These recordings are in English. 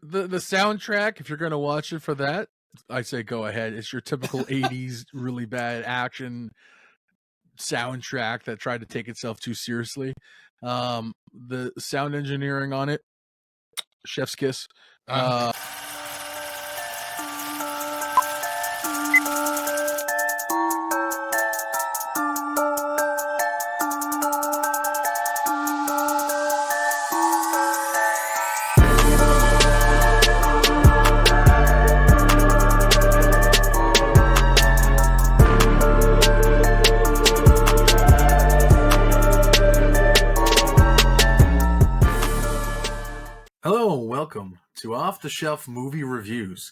the soundtrack, if you're gonna watch it for that, I say go ahead. It's your typical 80s really bad action soundtrack that tried to take itself too seriously. The sound engineering on it, chef's kiss. Hello and welcome to Off the Shelf Movie Reviews.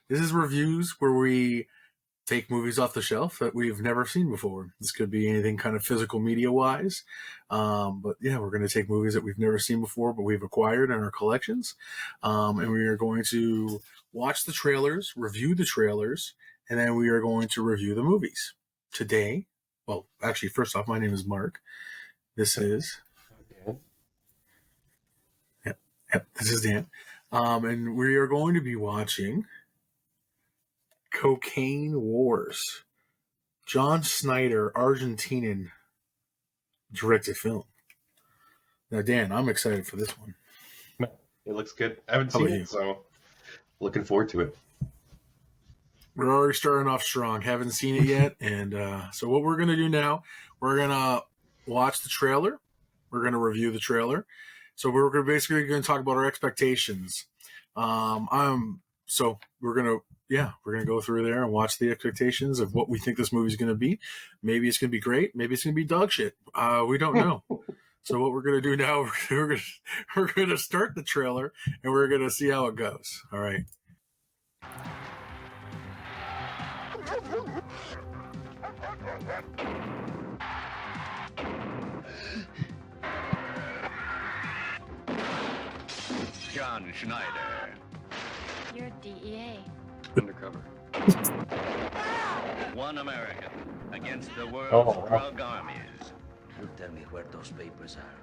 This is reviews where we take movies off the shelf that we've never seen before. This could be anything kind of physical media wise. But yeah, we're going to take movies that we've never seen before, but we've acquired in our collections. And we are going to watch the trailers, review the trailers, and then we are going to review the movies. Today, well, actually, first off, my name is Mark. This is... Yep, this is Dan. And we are going to be watching Cocaine Wars. John Schneider, Argentinian directed film. Now, Dan, I'm excited for this one. It looks good. I haven't seen it, so looking forward to it. We're already starting off strong. Haven't seen it yet. And so what we're going to do now, we're going to watch the trailer. We're going to review the trailer. So we're basically going to talk about our expectations. So we're going to go through there and watch the expectations of what we think this movie is going to be. Maybe it's going to be great. Maybe it's going to be dog shit. We don't know. So what we're going to do now, we're going to start the trailer and we're going to see how it goes. All right. John Schneider. You're DEA. Undercover. One American against the world's Oh, wow. drug armies. You tell me where those papers are.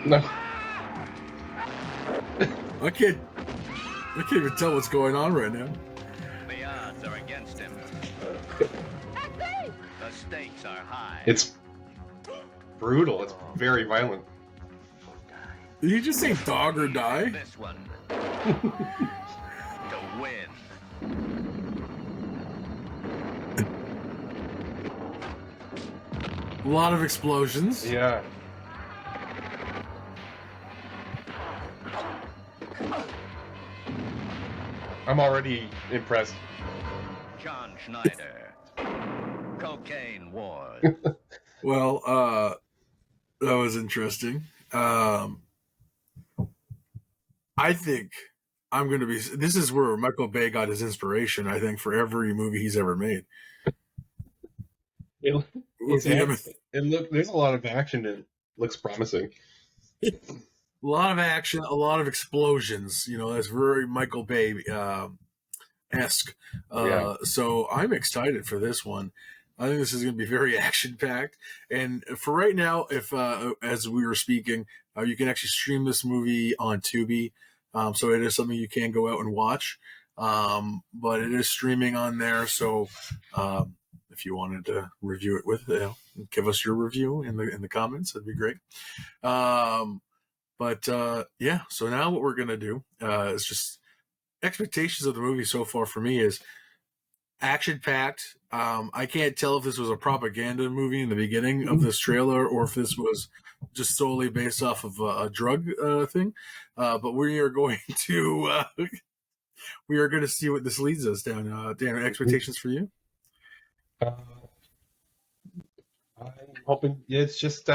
No. I can't even tell what's going on right now. The odds are against him. The stakes are high. It's brutal. It's very violent. Did you just say dog or die? This one to win. A lot of explosions. Yeah. I'm already impressed. John Schneider. Cocaine Wars. Well, that was interesting. I think I'm going to be... This is where Michael Bay got his inspiration, I think, for every movie he's ever made. There's a lot of action and it looks promising. A lot of action, a lot of explosions. You know, that's very Michael Bay esque. Yeah. So I'm excited for this one. I think this is going to be very action packed. And for right now, if as we were speaking, you can actually stream this movie on Tubi. So it is something you can go out and watch. But it is streaming on there. So if you wanted to review it with, give us your review in the comments. That'd be great. But so now what we're going to do is just expectations of the movie so far for me is action-packed. I can't tell if this was a propaganda movie in the beginning of this trailer or if this was just solely based off of a drug thing. But we are going to see what this leads us down. Dan, expectations for you? I'm hoping it's just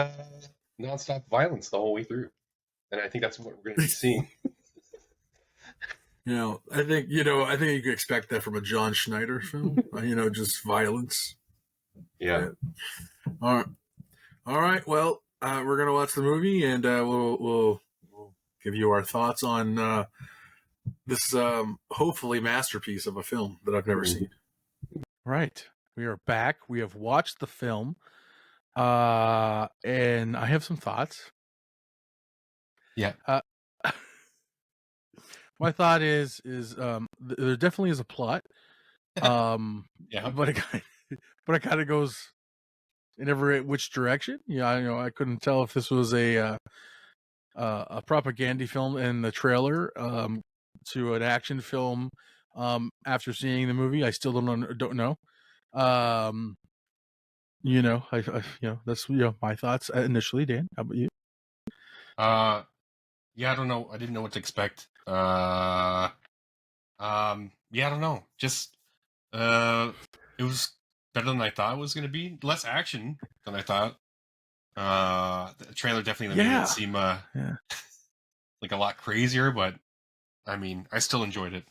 nonstop violence the whole way through. And I think that's what we're going to be seeing. I think you can expect that from a John Schneider film. Just violence. Yeah. All right. Well, we're gonna watch the movie, and we'll give you our thoughts on this hopefully masterpiece of a film that I've never seen. Right. We are back. We have watched the film, and I have some thoughts. Yeah. My thought is there definitely is a plot, Yeah. but it kind of goes in every which direction. Yeah, I couldn't tell if this was a propaganda film in the trailer to an action film after seeing the movie. I still don't know. That's my thoughts initially. Dan, how about you? Yeah, I don't know. I didn't know what to expect. Yeah, I don't know. Just it was better than I thought it was gonna be. Less action than I thought. The trailer definitely made Yeah. it seem Yeah. like a lot crazier, but I mean, I still enjoyed it.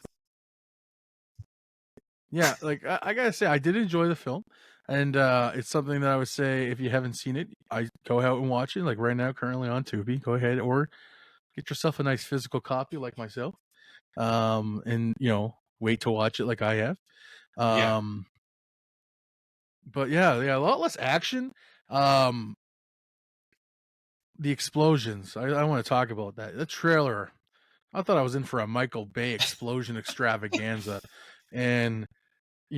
Yeah, like I gotta say, I did enjoy the film, and it's something that I would say if you haven't seen it, I go out and watch it. Like right now, currently on Tubi, go ahead or get yourself a nice physical copy, like myself, and wait to watch it like I have. Yeah. But yeah, a lot less action. The explosions, I want to talk about that. The trailer, I thought I was in for a Michael Bay explosion extravaganza, and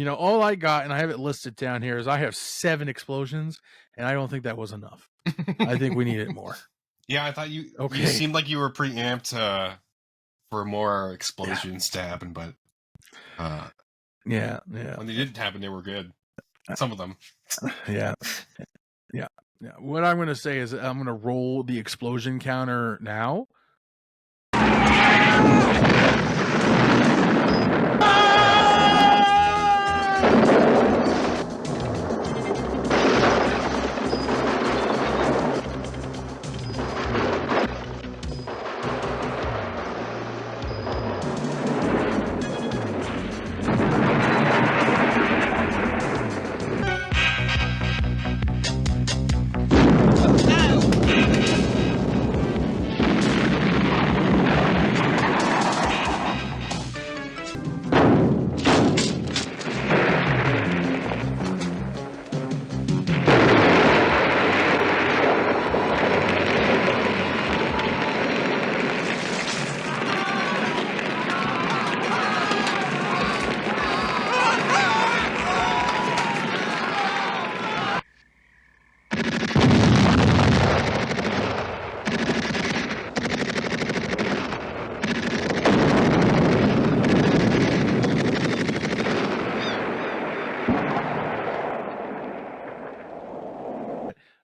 all I got, and I have it listed down here, is I have 7 explosions, and I don't think that was enough. I think we needed more. Yeah, I thought you Okay. you seemed like you were pretty amped for more explosions to happen, but Yeah. when they didn't happen, they were good. Some of them. Yeah. What I'm going to say is I'm going to roll the explosion counter now.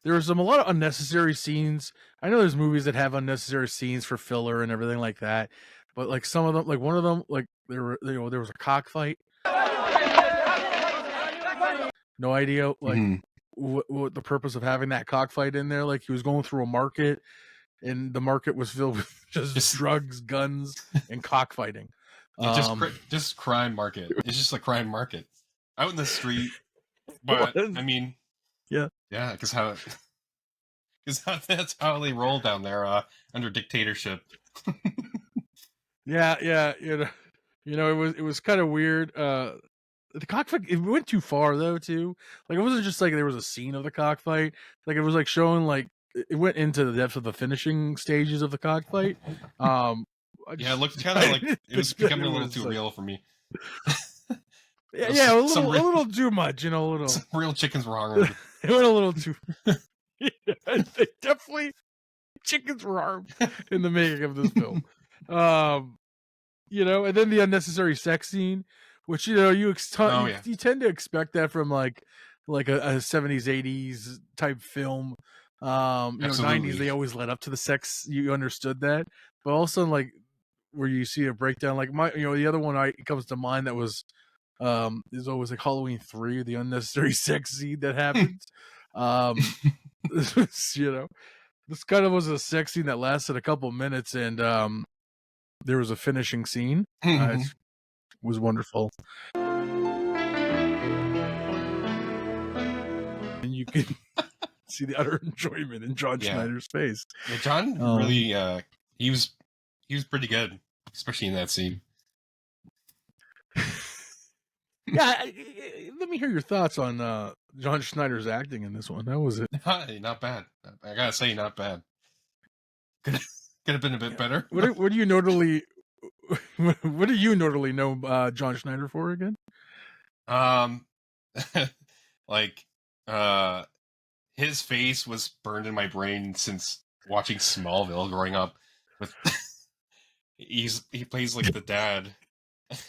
There's a lot of unnecessary scenes. I know there's movies that have unnecessary scenes for filler and everything like that, but like some of them, like one of them, like there was a cockfight. No idea like Mhm. what the purpose of having that cockfight in there. Like he was going through a market, and the market was filled with just drugs, guns, and cockfighting. Yeah, just crime market. It's just a crime market out in the street. But I mean, yeah, because that's how they roll down there under dictatorship. yeah. It was kind of weird. The cockfight, it went too far though too. Like it wasn't just like there was a scene of the cockfight. Like it was like showing like it went into the depths of the finishing stages of the cockfight. Yeah, it looked kind of like it was becoming a little too real for me. Yeah, a little too much, a little. Some real chickens were hungry. It went a little too. They definitely chickens were harmed in the making of this film. And then the unnecessary sex scene, which you tend to expect that from like a 70s 80s type film. 90s they always led up to the sex. You understood that, but also like where you see a breakdown, like the other one comes to mind that was is always like Halloween 3, the unnecessary sex scene that happens. This kind of was a sex scene that lasted a couple minutes, and there was a finishing scene. It was wonderful, and you can see the utter enjoyment in John Schneider's face. Yeah, John really he was pretty good, especially in that scene. Yeah, let me hear your thoughts on John Schneider's acting in this one. That was it. Not bad. I gotta say, not bad. Could have been a bit better. What do you normally what do you normally know John Schneider for again? Like, his face was burned in my brain since watching Smallville growing up. With he plays like the dad,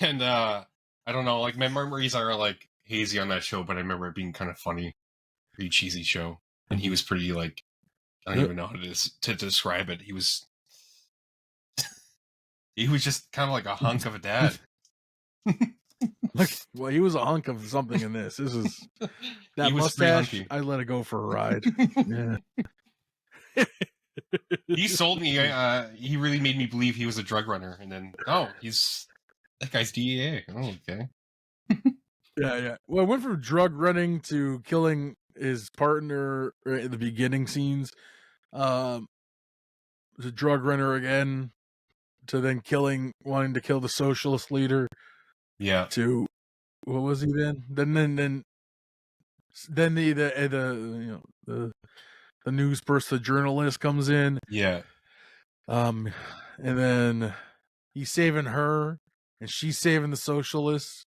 and I don't know, like my memories are like hazy on that show, but I remember it being kind of funny, pretty cheesy show, and he was pretty like I don't even know how to describe it. He was just kind of like a hunk of a dad. Well, he was a hunk of something in this. This is that He was pretty mustache. hunky. I let it go for a ride. Yeah. He sold me. He really made me believe he was a drug runner, and then that guy's DEA. Oh, okay. Yeah. Well, I went from drug running to killing his partner in the beginning scenes. Was a drug runner again, to then wanting to kill the socialist leader. Yeah. To what was he then? Then the news person, the journalist comes in. Yeah. And then he's saving her, and she's saving the socialists,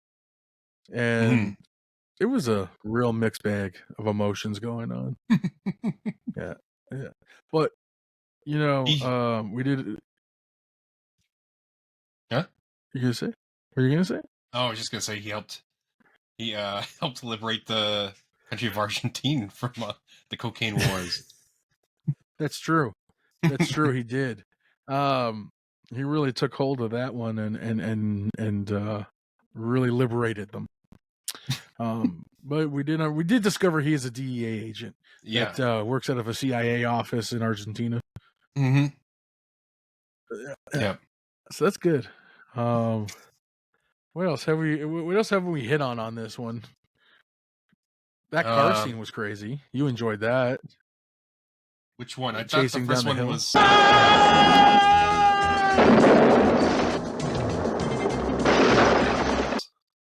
and it was a real mixed bag of emotions going on. yeah. But we did. Huh? You gonna say? What are you gonna say? Oh, I was just gonna say he helped liberate the country of Argentina from the cocaine wars. That's true. That's true. He did. He really took hold of that one and really liberated them. But we did discover he is a DEA agent. Yeah. That works out of a CIA office in Argentina. Mm-hmm. Yeah. So that's good. What else have we hit on this one? That car scene was crazy. You enjoyed that. Which one? I thought Chasing the first down the one hill. was.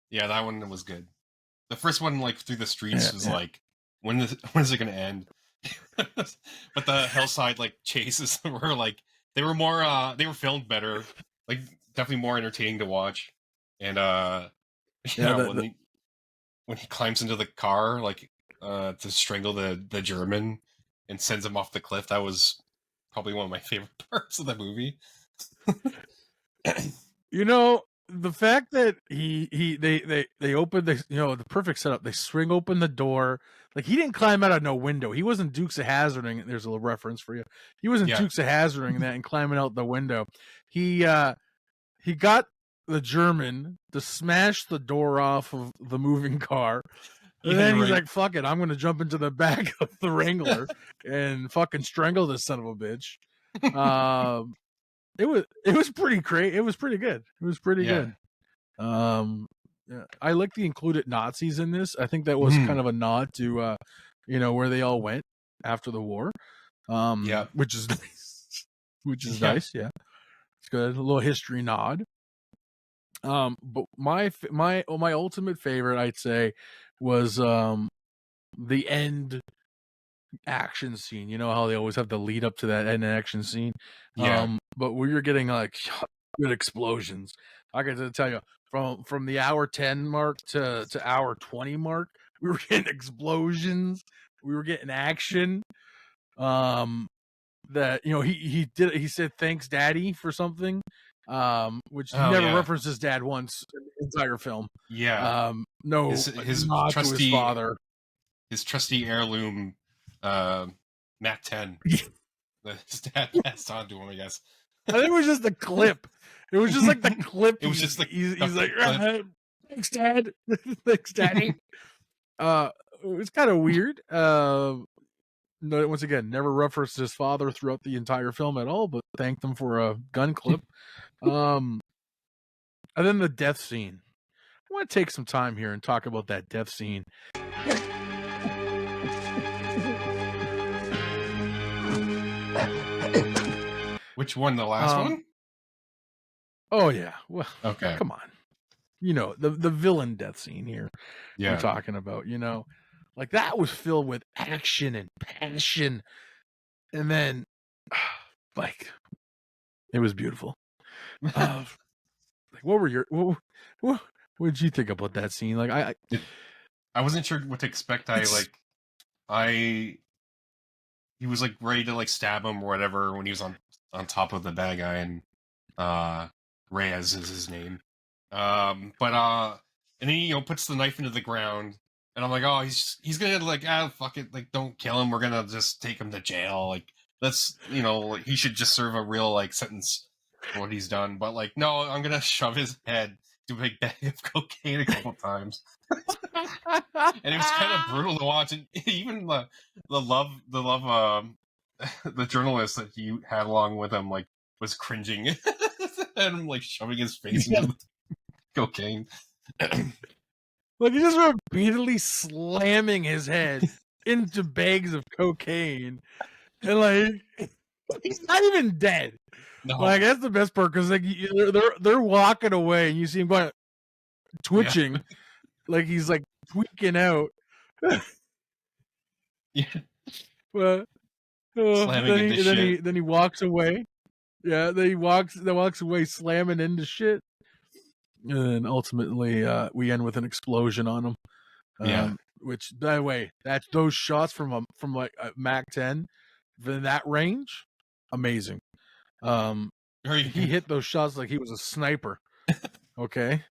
Yeah, that one was good. The first one, like through the streets, was like, when is it going to end? But the hillside like chases were like they were filmed better, like definitely more entertaining to watch. And when he climbs into the car, like to strangle the German and sends him off the cliff, that was probably one of my favorite parts of the movie. The fact that they opened the perfect setup. They swing open the door. Like, he didn't climb out of no window. He wasn't Dukes of Hazzarding. There's a little reference for you. He wasn't Dukes of Hazzarding that and climbing out the window. He got the German to smash the door off of the moving car. And then he's like, fuck it, I'm going to jump into the back of the Wrangler and fucking strangle this son of a bitch. It was pretty great. It was pretty good. It was pretty good. I like the included Nazis in this. I think that was kind of a nod to where they all went after the war. Which is nice. Nice. Yeah, it's good. A little history nod. But my ultimate favorite, I'd say, was the end action scene. You know how they always have the lead up to that end action scene. But where you're getting like good explosions. I got to tell you, from the hour 10 mark to hour 20 mark, we were getting explosions. We were getting action. That he said thanks daddy for something. Which he never referenced his dad once in the entire film. No, his trusty his father, his trusty heirloom, Mac 10. His dad passed on to him, I guess. I think it was just the clip. It was just like the clip. It was just he's like, thanks, Dad. Thanks, Daddy. It was kind of weird. Once again, never referenced his father throughout the entire film at all, but thanked him for a gun clip. And then the death scene. I want to take some time here and talk about that death scene. Which one? The last one? Oh yeah. Well, okay. Come on. the villain death scene here we're Yeah. talking about, like that was filled with action and passion, and then like it was beautiful. Like what were your what did you think about that scene? Like I wasn't sure what to expect. He was like ready to like stab him or whatever when he was on top of the bad guy, and Reyes is his name. And then puts the knife into the ground, and I'm like, oh, he's gonna like, fuck it, like don't kill him, we're gonna just take him to jail, like that's like, he should just serve a real like sentence for what he's done. But like, no, I'm gonna shove his head to a big bag of cocaine a couple times. And it was kind of brutal to watch, and even the love the journalist that he had along with him like was cringing and him like shoving his face into the cocaine. Like he just repeatedly slamming his head into bags of cocaine, and like he's not even dead. No, Like that's the best part, because like they're walking away, and you see him going twitching, like he's like tweaking out. yeah, But slamming into shit. then he walks away. Yeah, then he walks away slamming into shit. And then ultimately, we end with an explosion on him. Yeah. Which, by the way, that's those shots from like a Mac 10 in that range, amazing. He hit those shots like he was a sniper. Okay,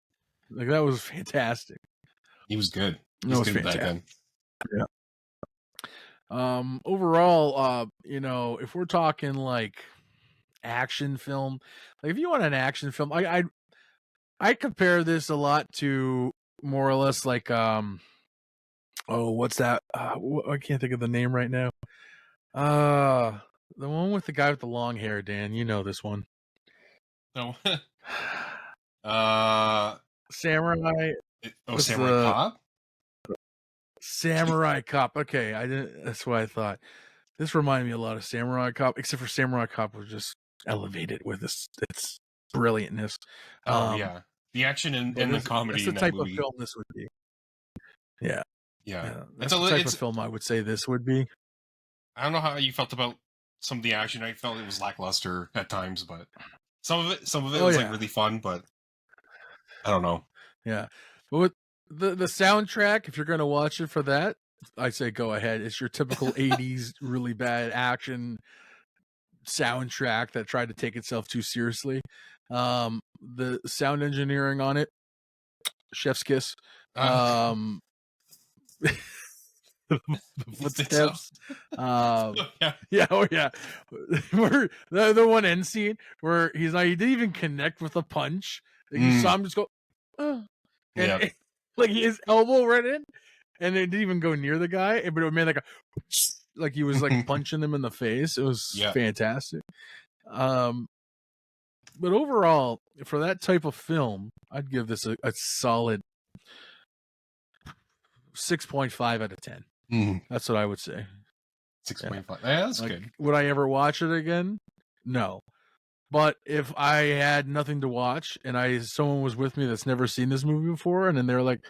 like that was fantastic. He was good. He That was was good back fantastic. then. Yeah. Overall, if we're talking like action film, like if you want an action film, I compare this a lot to more or less like what's that? I can't think of the name right now. The one with the guy with the long hair, Dan. You know this one. No. Samurai. What's Samurai the- Cop? Samurai Cop. Okay, I didn't. That's what I thought. This reminded me a lot of Samurai Cop, except for Samurai Cop was just elevated with its brilliantness. Yeah. The action and the comedy That's the in that type movie. of film this would be. Yeah. Yeah. That's the type of film I would say this would be. I don't know how you felt about some of the action. I felt it was lackluster at times, but some of it was like really fun, but I don't know. Yeah. But with the soundtrack, if you're going to watch it for that, I say go ahead. It's your typical 80s really bad action soundtrack that tried to take itself too seriously. The sound engineering on it, chef's kiss. The footsteps. Yeah. Where the one end scene where he didn't even connect with a punch. Like you saw him just go, and like his elbow right in, and it didn't even go near the guy, but it made like he was like punching him in the face. It was fantastic. But overall, for that type of film, I'd give this a solid 6.5 out of 10. That's what I would say. 6.5. Yeah, that's like, good. Would I ever watch it again? No. But if I had nothing to watch and someone was with me that's never seen this movie before, and then they're like,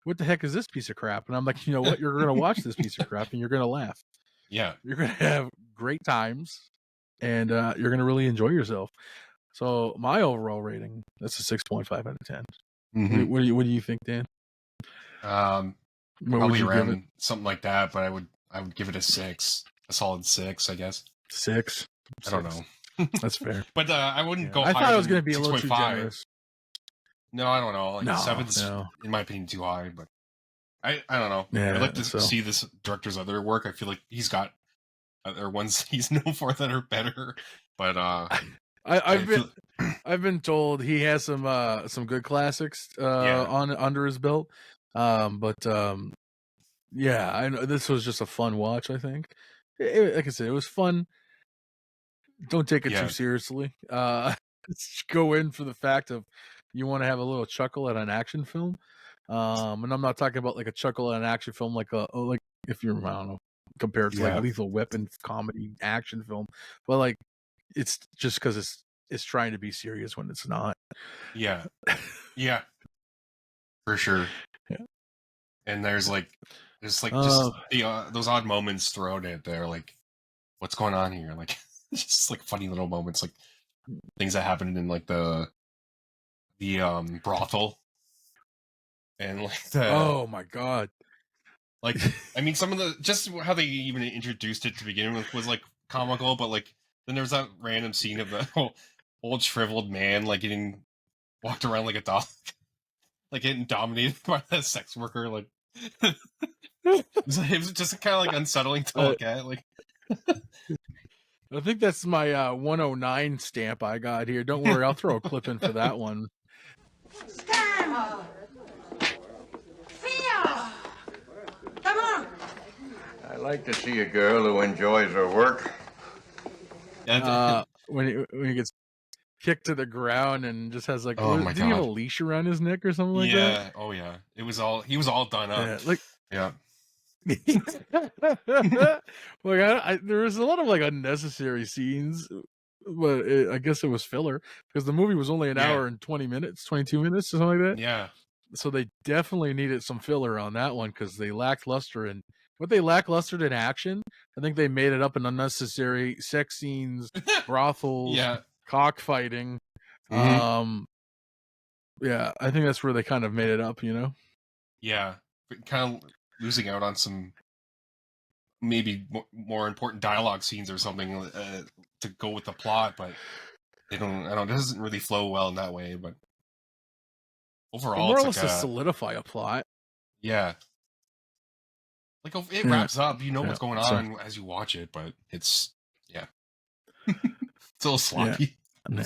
what the heck is this piece of crap? And I'm like, you know what? You're going to watch this piece of crap and you're going to laugh. Yeah. You're going to have great times and you're going to really enjoy yourself. So my overall rating, that's a 6.5 out of 10. Mm-hmm. What do you think, Dan? Probably around something like that, but I would give it a 6, a solid 6, I guess. 6. I don't know. That's fair. But I wouldn't go. I thought it was going to be a little too generous. No, I don't know. Like 7's, no. in my opinion, too high. But I don't know. Yeah, I'd like to see this director's other work. I feel like he's got other ones he's known for that are better. But I've been told he has some good classics under his belt. Yeah, I know this was just a fun watch. I think, like I said, it was fun. Don't take it too seriously. Go in for the fact of you want to have a little chuckle at an action film. And I'm not talking about like a chuckle at an action film, like if you're, I don't know, compared to like a Lethal Weapon comedy action film, but like it's just because it's trying to be serious when it's not. Yeah. for sure. Yeah. And there's like just Oh. those odd moments throughout it. They're like, what's going on here? Like just like funny little moments, like things that happened in like the brothel, and like Oh my god. like I mean, some of the just how they even introduced it to begin with was like comical, but like then there was that random scene of the whole old shriveled man like getting walked around like a dog, like getting dominated by that sex worker. Like it was just kind of like unsettling to look at. Like I think that's my 109 stamp I got here. Don't worry, I'll throw a clip in for that one. Stan! Theo! Come on! I like to see a girl who enjoys her work. When he gets kicked to the ground and just has like, Oh my did he have a God. leash around his neck or something like that? yeah, oh yeah, he was all done up. Yeah, like Yeah, like there was a lot of like unnecessary scenes, but I guess it was filler because the movie was only an Yeah. hour and 20 minutes, 22 minutes, or something like that. yeah, So they definitely needed some filler on that one because they lacked luster in what they lacklustered in action. I think they made it up in unnecessary sex scenes, brothels, yeah. cockfighting. Mhm. Yeah, I think that's where they kind of made it up, you know. Yeah, kind of losing out on some maybe more important dialogue scenes or something to go with the plot, but they don't. I don't. It doesn't really flow well in that way. But But overall, more or it's less like to solidify a plot. yeah, like it Yeah. wraps up. You know Yeah, what's going so- on as you watch it, but it's it's a little sloppy. Yeah.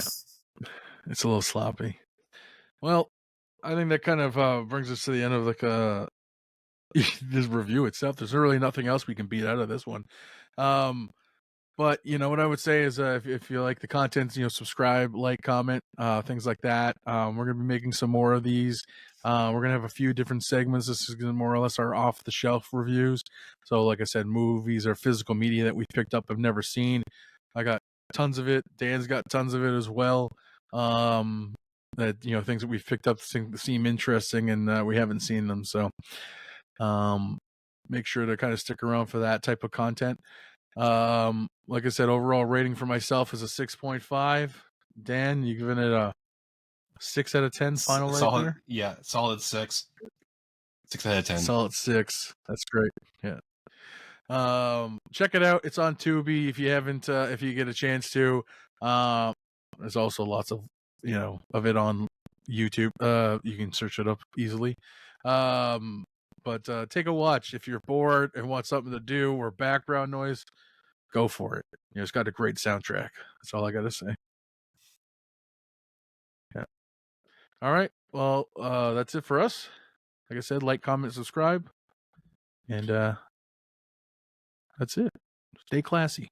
It's a little sloppy. Well, I think that kind of brings us to the end of like this review itself. There's really nothing else we can beat out of this one. But you know what I would say is if you like the content, you know, subscribe, like, comment, things like that. We're gonna be making some more of these. We're gonna have a few different segments. This is gonna more or less our off the shelf reviews. So like I said, movies or physical media that we picked up, I've never seen. I got tons of it. Dan's got tons of it as well. That, you know, things that we've picked up seem interesting and we haven't seen them. So make sure to kind of stick around for that type of content. Like I said, overall rating for myself is a 6.5. Dan, you giving it a 6 out of 10 final right solid, there? yeah, solid 6 out of 10. Solid 6. That's great. Yeah. Check it out. It's on Tubi if you haven't if you get a chance to. There's also lots of, you know, of it on YouTube. You can search it up easily. But take a watch if you're bored and want something to do or background noise. Go for it. You know, it's got a great soundtrack. That's all I got to say. Yeah. All right. Well, that's it for us. Like I said, like, comment, subscribe, and that's it. Stay classy.